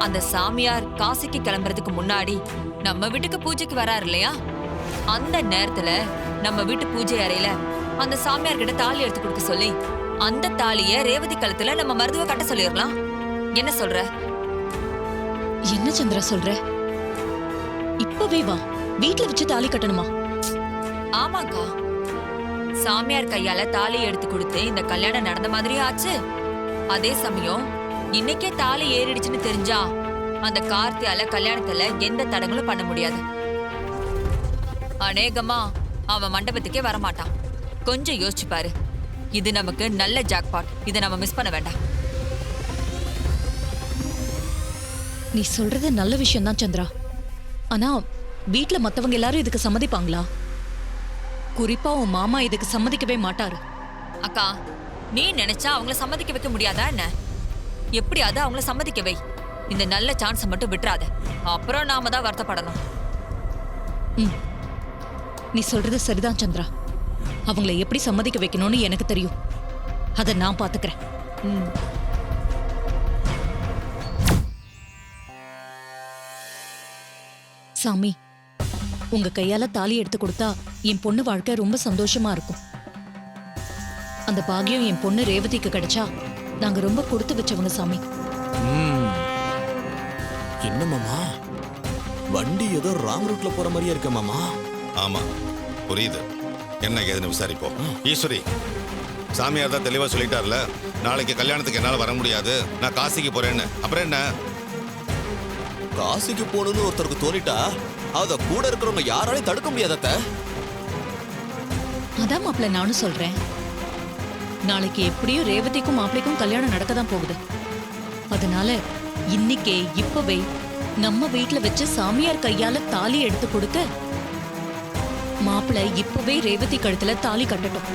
அந்த சாமியார் காசிக்கு கிளம்புறதுக்கு முன்னாடி நம்ம வீட்டுக்கு பூஜைக்கு வராரு இல்லையா, அந்த நேரத்துல நம்ம வீட்டு பூஜை அறையில அந்த சாமியார் கிட்ட தாலி எடுத்து கொடுக்க சொல்லி அந்த தாலிய ரேவதி கழுத்துல நம்ம மருதுவ கட்ட சொல்லிடலாம். என்ன சொல்ற? என்ன சந்திரா சொல்ற? இப்பவே வா, வீட்டுல வச்சு தாலி கட்டணுமா? ஆமாக்கா, சாமியார் கையால தாலி எடுத்து கொடுத்து இந்த கல்யாணம் நடந்த மாதிரியே ஆச்சு. அதே சமயம் இன்னைக்கே தாலி ஏறிடுச்சுன்னு தெரிஞ்சா அந்த கார்த்தியால கல்யாணத்துல எந்த தடங்களும் பண்ண முடியாது. அநேகமா அவன் மண்டபத்துக்கே வரமாட்டான். கொஞ்சம் யோசிச்சு பாரு. இது நமக்கு நல்ல ஜாக்பாட். இதை நம்ம மிஸ் பண்ண வேண்டாம். நீ சொல்றது நல்ல விஷயம் தான் சந்திரா. ஆனா வீட்டுல மத்தவங்க எல்லாரும் இதுக்கு சம்மதிப்பாங்களா? குறிப்பா உன் மாமா இதுக்கு சம்மதிக்கவே மாட்டாரு. அக்கா, நீ நினைச்சா அவங்கள சம்மதிக்க வைக்க முடியாதா என்ன? எப்படியாவது அவங்கள சம்மதிக்க வை. இந்த நல்ல சான்ஸை மட்டும் விட்டுறாத. அப்புறம் நாம தான் வருத்தப்படணும். நீ சொல்றது சரிதான் சந்திரா. அவங்கள எப்படி சம்மதிக்க வைக்கணும்னு எனக்கு தெரியும். அதை நான் பாத்துக்கிறேன். சாமி, உங்க கையால தாலி எடுத்து கொடுத்தா என் பொண்ணு வாழ்க்கை ரொம்ப சந்தோஷமா இருக்கும். அந்த பாக்கியம் என் பொண்ணு ரேவதிக்கு கிடைச்சா நாங்க ரொம்ப கொடுத்து வச்சவங்க சாமி. என்ன மாமா, வண்டி ஏதோ ராங் ரூட்ல போற மாதிரியே இருக்க மாமா. ஆமா, புரியுது. என்ன ஏதுன்னு விசாரிப்போம். ஈஸ்வரி, சாமியார் தான் தெளிவா சொல்லிட்டார்ல, நாளைக்கு கல்யாணத்துக்கு என்னால வர முடியாது, நான் காசிக்கு போறேன்னு. அப்புறம் என்ன? காசிக்கு போகணும்னு ஒருத்தருக்கு தோணிட்டா அத கூட இருக்கிறவங்க யாராலையும் தடுக்க முடியாதத்த. அதான் மாப்பிள்ள நானும் சொல்றேன். நாளைக்கு எப்படியும் ரேவதிக்கும் மாப்பிளைக்கும் கல்யாணம் நடக்கதான் போகுது. அதனால இன்னைக்கே இப்பவே நம்ம வீட்டுல வச்சு சாமியார் கையால தாலி எடுத்து கொடுக்க மாப்பிள்ளை இப்பவே ரேவதி கழுத்துல தாலி கட்டட்டும்.